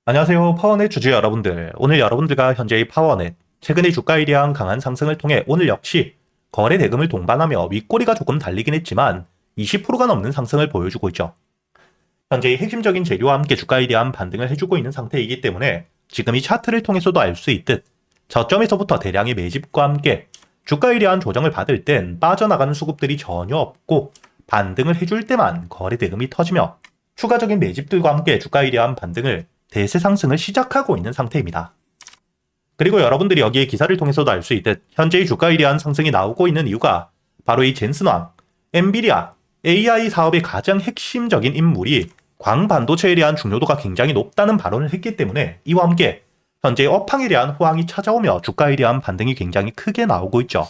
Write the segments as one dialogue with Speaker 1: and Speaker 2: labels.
Speaker 1: 안녕하세요. 파워넷 주주 여러분들. 오늘 여러분들과 현재의 파워넷, 최근의 주가에 대한 강한 상승을 통해 오늘 역시 거래 대금을 동반하며 윗꼬리가 조금 달리긴 했지만 20%가 넘는 상승을 보여주고 있죠. 현재의 핵심적인 재료와 함께 주가에 대한 반등을 해주고 있는 상태이기 때문에 지금 이 차트를 통해서도 알 수 있듯 저점에서부터 대량의 매집과 함께 주가에 대한 조정을 받을 땐 빠져나가는 수급들이 전혀 없고 반등을 해줄 때만 거래 대금이 터지며 추가적인 매집들과 함께 주가에 대한 반등을 대세 상승을 시작하고 있는 상태입니다. 그리고 여러분들이 여기에 기사를 통해서도 알 수 있듯 현재의 주가에 대한 상승이 나오고 있는 이유가 바로 이 젠슨왕, 엔비디아, AI 사업의 가장 핵심적인 인물이 광반도체에 대한 중요도가 굉장히 높다는 발언을 했기 때문에 이와 함께 현재 업황에 대한 호황이 찾아오며 주가에 대한 반등이 굉장히 크게 나오고 있죠.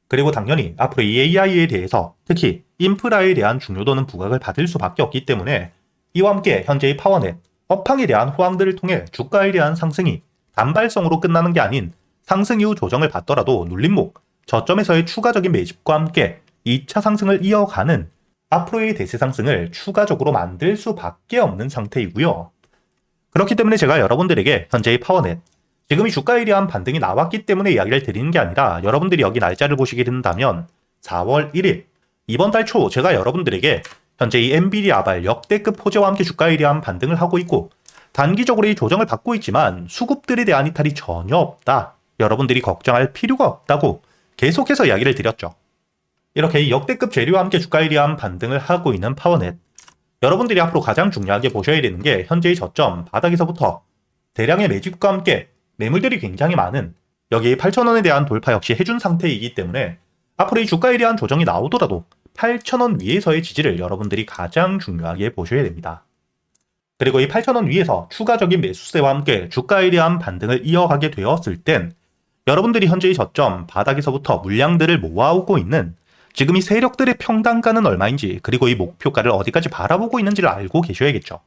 Speaker 1: 그리고 당연히 앞으로 이 AI에 대해서 특히 인프라에 대한 중요도는 부각을 받을 수밖에 없기 때문에 이와 함께 현재의 파워넷, 업황에 대한 호황들을 통해 주가에 대한 상승이 단발성으로 끝나는 게 아닌 상승 이후 조정을 받더라도 눌림목, 저점에서의 추가적인 매집과 함께 2차 상승을 이어가는 앞으로의 대세 상승을 추가적으로 만들 수밖에 없는 상태이고요. 그렇기 때문에 제가 여러분들에게 현재의 파워넷, 지금 이 주가에 대한 반등이 나왔기 때문에 이야기를 드리는 게 아니라 여러분들이 여기 날짜를 보시게 된다면 4월 1일, 이번 달 초 제가 여러분들에게 현재 이 엔비디아발 역대급 호재와 함께 주가에 대한 반등을 하고 있고 단기적으로 이 조정을 받고 있지만 수급들에 대한 이탈이 전혀 없다. 여러분들이 걱정할 필요가 없다고 계속해서 이야기를 드렸죠. 이렇게 이 역대급 재료와 함께 주가에 대한 반등을 하고 있는 파워넷. 여러분들이 앞으로 가장 중요하게 보셔야 되는 게 현재의 저점 바닥에서부터 대량의 매집과 함께 매물들이 굉장히 많은 여기 8,000원에 대한 돌파 역시 해준 상태이기 때문에 앞으로 이 주가에 대한 조정이 나오더라도 8,000원 위에서의 지지를 여러분들이 가장 중요하게 보셔야 됩니다. 그리고 이 8,000원 위에서 추가적인 매수세와 함께 주가에 대한 반등을 이어가게 되었을 땐 여러분들이 현재의 저점 바닥에서부터 물량들을 모아오고 있는 지금 이 세력들의 평단가는 얼마인지 그리고 이 목표가를 어디까지 바라보고 있는지를 알고 계셔야겠죠.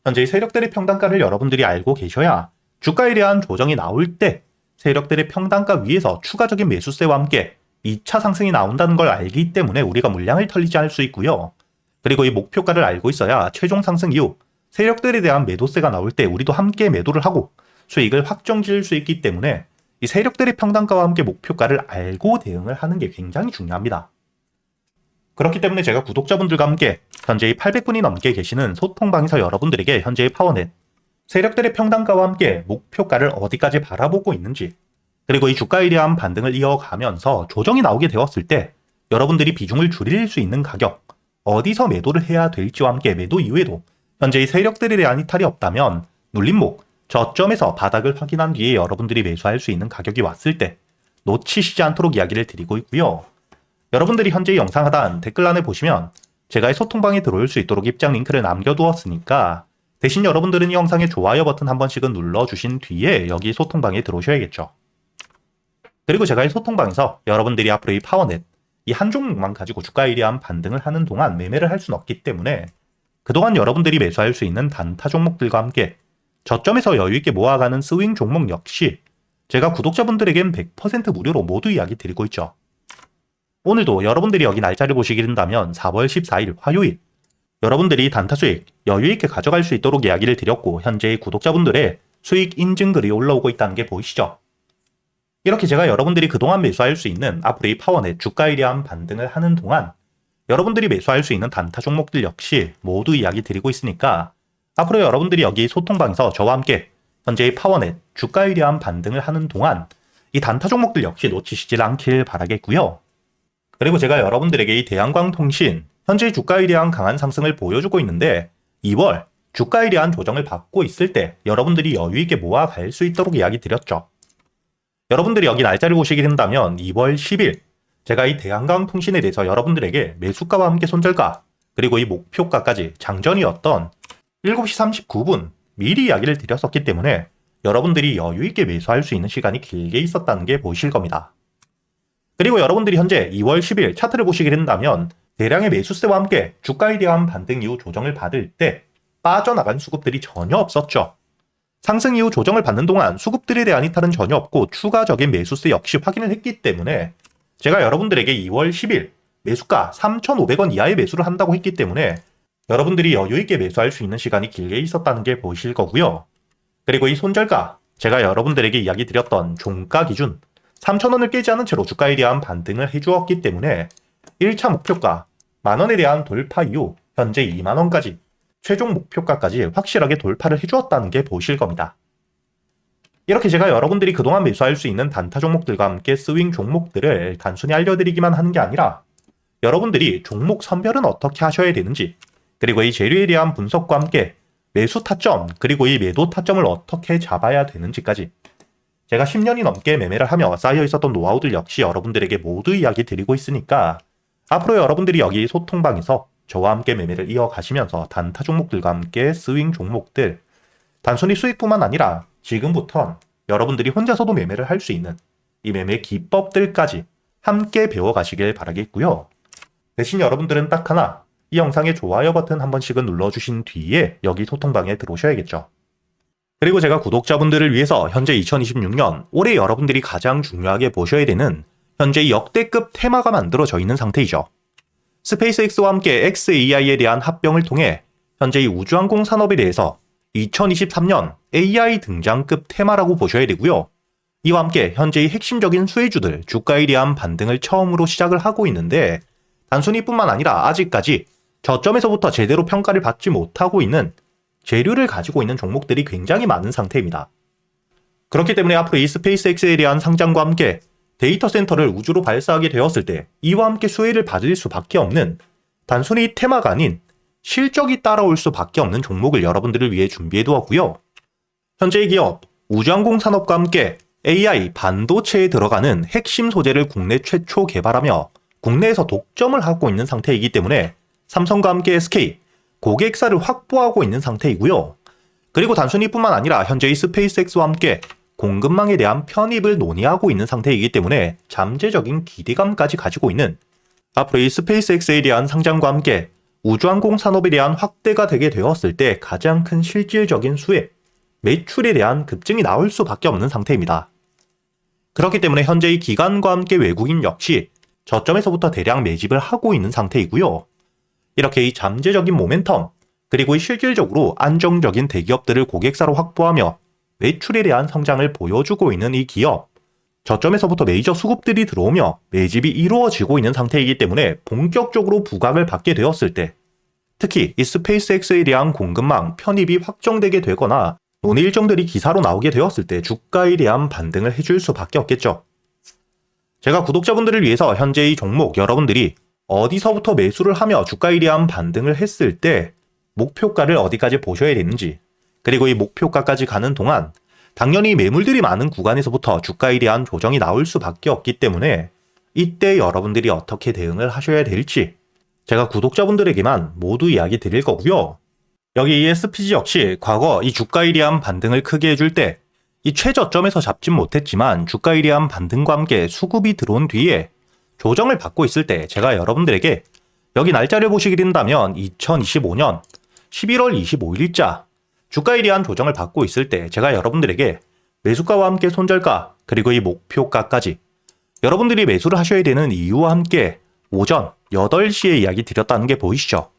Speaker 1: 현재 이 세력들의 평단가를 여러분들이 알고 계셔야 주가에 대한 조정이 나올 때 세력들의 평단가 위에서 추가적인 매수세와 함께 2차 상승이 나온다는 걸 알기 때문에 우리가 물량을 털리지 않을 수 있고요. 그리고 이 목표가를 알고 있어야 최종 상승 이후 세력들에 대한 매도세가 나올 때 우리도 함께 매도를 하고 수익을 확정 지을 수 있기 때문에 이 세력들의 평단가와 함께 목표가를 알고 대응을 하는 게 굉장히 중요합니다. 그렇기 때문에 제가 구독자분들과 함께 현재 800분이 넘게 계시는 소통방에서 여러분들에게 현재의 파워넷, 세력들의 평단가와 함께 목표가를 어디까지 바라보고 있는지 그리고 이 주가에 대한 반등을 이어가면서 조정이 나오게 되었을 때 여러분들이 비중을 줄일 수 있는 가격, 어디서 매도를 해야 될지와 함께 매도 이후에도 현재 이 세력들에 대한 이탈이 없다면 눌림목, 저점에서 바닥을 확인한 뒤에 여러분들이 매수할 수 있는 가격이 왔을 때 놓치시지 않도록 이야기를 드리고 있고요. 여러분들이 현재 이 영상 하단 댓글란에 보시면 제가 이 소통방에 들어올 수 있도록 입장 링크를 남겨두었으니까 대신 여러분들은 이 영상의 좋아요 버튼 한 번씩은 눌러주신 뒤에 여기 소통방에 들어오셔야겠죠. 그리고 제가 이 소통방에서 여러분들이 앞으로 이 파워넷, 이 한 종목만 가지고 주가에 대한 반등을 하는 동안 매매를 할 수는 없기 때문에 그동안 여러분들이 매수할 수 있는 단타 종목들과 함께 저점에서 여유있게 모아가는 스윙 종목 역시 제가 구독자분들에겐 100% 무료로 모두 이야기 드리고 있죠. 오늘도 여러분들이 여기 날짜를 보시게 된다면 4월 14일 화요일 여러분들이 단타 수익 여유있게 가져갈 수 있도록 이야기를 드렸고 현재의 구독자분들의 수익 인증글이 올라오고 있다는 게 보이시죠? 이렇게 제가 여러분들이 그동안 매수할 수 있는 앞으로 이 파워넷 주가에 대한 반등을 하는 동안 여러분들이 매수할 수 있는 단타 종목들 역시 모두 이야기 드리고 있으니까 앞으로 여러분들이 여기 소통방에서 저와 함께 현재의 파워넷 주가에 대한 반등을 하는 동안 이 단타 종목들 역시 놓치시질 않길 바라겠고요. 그리고 제가 여러분들에게 이 대한광통신 현재 주가에 대한 강한 상승을 보여주고 있는데 2월 주가에 대한 조정을 받고 있을 때 여러분들이 여유있게 모아갈 수 있도록 이야기 드렸죠. 여러분들이 여기 날짜를 보시게 된다면 2월 10일 제가 이 대한광통신에 대해서 여러분들에게 매수가와 함께 손절가 그리고 이 목표가까지 장전이었던 7시 39분 미리 이야기를 드렸었기 때문에 여러분들이 여유있게 매수할 수 있는 시간이 길게 있었다는 게 보이실 겁니다. 그리고 여러분들이 현재 2월 10일 차트를 보시게 된다면 대량의 매수세와 함께 주가에 대한 반등 이후 조정을 받을 때 빠져나간 수급들이 전혀 없었죠. 상승 이후 조정을 받는 동안 수급들에 대한 이탈은 전혀 없고 추가적인 매수세 역시 확인을 했기 때문에 제가 여러분들에게 2월 10일 매수가 3,500원 이하의 매수를 한다고 했기 때문에 여러분들이 여유있게 매수할 수 있는 시간이 길게 있었다는 게 보이실 거고요. 그리고 이 손절가, 제가 여러분들에게 이야기 드렸던 종가 기준 3,000원을 깨지 않은 채로 주가에 대한 반등을 해주었기 때문에 1차 목표가 만원에 대한 돌파 이후 현재 2만원까지 최종 목표가까지 확실하게 돌파를 해주었다는 게 보이실 겁니다. 이렇게 제가 여러분들이 그동안 매수할 수 있는 단타 종목들과 함께 스윙 종목들을 단순히 알려드리기만 하는 게 아니라 여러분들이 종목 선별은 어떻게 하셔야 되는지, 그리고 이 재료에 대한 분석과 함께 매수 타점, 그리고 이 매도 타점을 어떻게 잡아야 되는지까지 제가 10년이 넘게 매매를 하며 쌓여 있었던 노하우들 역시 여러분들에게 모두 이야기 드리고 있으니까 앞으로 여러분들이 여기 소통방에서 저와 함께 매매를 이어가시면서 단타 종목들과 함께 스윙 종목들, 단순히 수익뿐만 아니라 지금부터 여러분들이 혼자서도 매매를 할 수 있는 이 매매 기법들까지 함께 배워가시길 바라겠고요. 대신 여러분들은 딱 하나, 이 영상의 좋아요 버튼 한 번씩은 눌러주신 뒤에 여기 소통방에 들어오셔야겠죠. 그리고 제가 구독자분들을 위해서 현재 2026년 올해 여러분들이 가장 중요하게 보셔야 되는 현재 역대급 테마가 만들어져 있는 상태이죠. 스페이스X와 함께 xAI에 대한 합병을 통해 현재 이 우주항공 산업에 대해서 2023년 AI 등장급 테마라고 보셔야 되고요. 이와 함께 현재 이 핵심적인 수혜주들 주가에 대한 반등을 처음으로 시작을 하고 있는데 단순히 뿐만 아니라 아직까지 저점에서부터 제대로 평가를 받지 못하고 있는 재료를 가지고 있는 종목들이 굉장히 많은 상태입니다. 그렇기 때문에 앞으로 이 스페이스X에 대한 상장과 함께 데이터 센터를 우주로 발사하게 되었을 때 이와 함께 수혜를 받을 수밖에 없는 단순히 테마가 아닌 실적이 따라올 수밖에 없는 종목을 여러분들을 위해 준비해 두었고요. 현재 이 기업 우주항공 산업과 함께 AI 반도체에 들어가는 핵심 소재를 국내 최초 개발하며 국내에서 독점을 하고 있는 상태이기 때문에 삼성과 함께 SK 고객사를 확보하고 있는 상태이고요. 그리고 단순히 뿐만 아니라 현재 이 스페이스X와 함께 공급망에 대한 편입을 논의하고 있는 상태이기 때문에 잠재적인 기대감까지 가지고 있는 앞으로 이 스페이스X에 대한 상장과 함께 우주항공 산업에 대한 확대가 되게 되었을 때 가장 큰 실질적인 수혜, 매출에 대한 급증이 나올 수밖에 없는 상태입니다. 그렇기 때문에 현재 이 기관과 함께 외국인 역시 저점에서부터 대량 매집을 하고 있는 상태이고요. 이렇게 이 잠재적인 모멘텀, 그리고 이 실질적으로 안정적인 대기업들을 고객사로 확보하며 매출에 대한 성장을 보여주고 있는 이 기업, 저점에서부터 메이저 수급들이 들어오며 매집이 이루어지고 있는 상태이기 때문에 본격적으로 부각을 받게 되었을 때 특히 이 스페이스X에 대한 공급망 편입이 확정되게 되거나 논의 일정들이 기사로 나오게 되었을 때 주가에 대한 반등을 해줄 수밖에 없겠죠. 제가 구독자분들을 위해서 현재 이 종목 여러분들이 어디서부터 매수를 하며 주가에 대한 반등을 했을 때 목표가를 어디까지 보셔야 되는지, 그리고 이 목표가까지 가는 동안 당연히 매물들이 많은 구간에서부터 주가에 대한 조정이 나올 수밖에 없기 때문에 이때 여러분들이 어떻게 대응을 하셔야 될지 제가 구독자분들에게만 모두 이야기 드릴 거고요. 여기 이 SPG 역시 과거 이 주가에 대한 반등을 크게 해줄 때 이 최저점에서 잡진 못했지만 주가에 대한 반등과 함께 수급이 들어온 뒤에 조정을 받고 있을 때 제가 여러분들에게 여기 날짜를 보시게 된다면 2025년 11월 25일자 주가에 대한 조정을 받고 있을 때 제가 여러분들에게 매수가와 함께 손절가 그리고 이 목표가까지 여러분들이 매수를 하셔야 되는 이유와 함께 오전 8시에 이야기 드렸다는 게 보이시죠?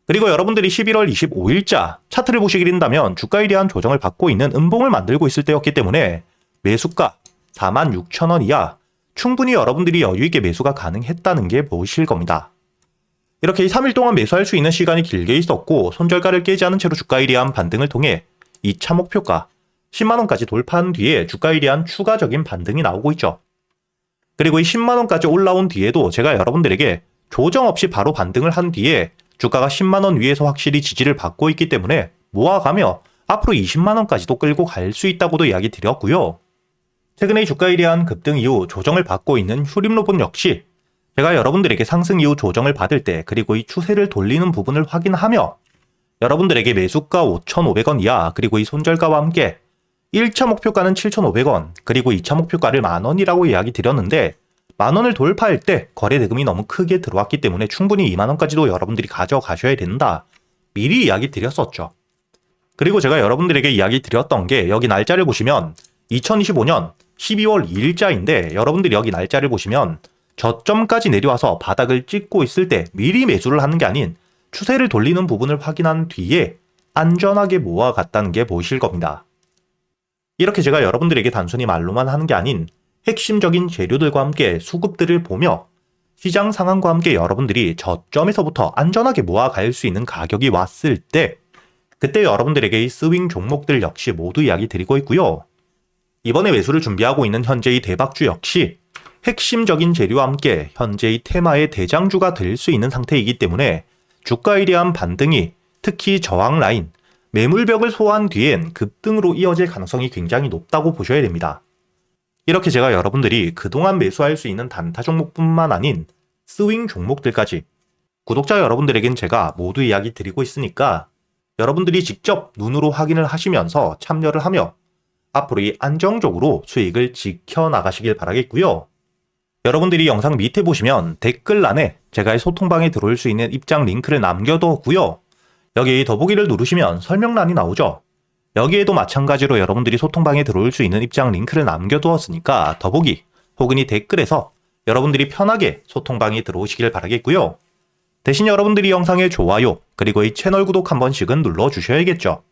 Speaker 1: 그리고 여러분들이 11월 25일자 차트를 보시게 된다면 주가에 대한 조정을 받고 있는 음봉을 만들고 있을 때였기 때문에 매수가 46,000원 이하 충분히 여러분들이 여유있게 매수가 가능했다는 게 보이실 겁니다. 이렇게 이 3일 동안 매수할 수 있는 시간이 길게 있었고 손절가를 깨지 않은 채로 주가에 대한 반등을 통해 2차 목표가 10만원까지 돌파한 뒤에 주가에 대한 추가적인 반등이 나오고 있죠. 그리고 이 10만원까지 올라온 뒤에도 제가 여러분들에게 조정 없이 바로 반등을 한 뒤에 주가가 10만원 위에서 확실히 지지를 받고 있기 때문에 모아가며 앞으로 20만원까지도 끌고 갈 수 있다고도 이야기 드렸고요. 최근에 주가에 대한 급등 이후 조정을 받고 있는 휴림로봇 역시 제가 여러분들에게 상승 이후 조정을 받을 때 그리고 이 추세를 돌리는 부분을 확인하며 여러분들에게 매수가 5,500원 이하 그리고 이 손절가와 함께 1차 목표가는 7,500원 그리고 2차 목표가를 만원이라고 이야기 드렸는데 만원을 돌파할 때 거래 대금이 너무 크게 들어왔기 때문에 충분히 2만원까지도 여러분들이 가져가셔야 된다. 미리 이야기 드렸었죠. 그리고 제가 여러분들에게 이야기 드렸던 게 여기 날짜를 보시면 2025년 12월 2일자인데 여러분들이 여기 날짜를 보시면 저점까지 내려와서 바닥을 찍고 있을 때 미리 매수를 하는 게 아닌 추세를 돌리는 부분을 확인한 뒤에 안전하게 모아갔다는 게 보이실 겁니다. 이렇게 제가 여러분들에게 단순히 말로만 하는 게 아닌 핵심적인 재료들과 함께 수급들을 보며 시장 상황과 함께 여러분들이 저점에서부터 안전하게 모아갈 수 있는 가격이 왔을 때 그때 여러분들에게 이 스윙 종목들 역시 모두 이야기 드리고 있고요. 이번에 매수를 준비하고 있는 현재의 대박주 역시 핵심적인 재료와 함께 현재의 테마의 대장주가 될 수 있는 상태이기 때문에 주가에 대한 반등이 특히 저항 라인, 매물벽을 소화한 뒤엔 급등으로 이어질 가능성이 굉장히 높다고 보셔야 됩니다. 이렇게 제가 여러분들이 그동안 매수할 수 있는 단타 종목뿐만 아닌 스윙 종목들까지 구독자 여러분들에겐 제가 모두 이야기 드리고 있으니까 여러분들이 직접 눈으로 확인을 하시면서 참여를 하며 앞으로 이 안정적으로 수익을 지켜나가시길 바라겠고요. 여러분들이 영상 밑에 보시면 댓글란에 제가 소통방에 들어올 수 있는 입장 링크를 남겨뒀고요. 여기 더보기를 누르시면 설명란이 나오죠. 여기에도 마찬가지로 여러분들이 소통방에 들어올 수 있는 입장 링크를 남겨두었으니까 더보기 혹은 이 댓글에서 여러분들이 편하게 소통방에 들어오시길 바라겠고요. 대신 여러분들이 영상의 좋아요 그리고 이 채널 구독 한 번씩은 눌러주셔야겠죠.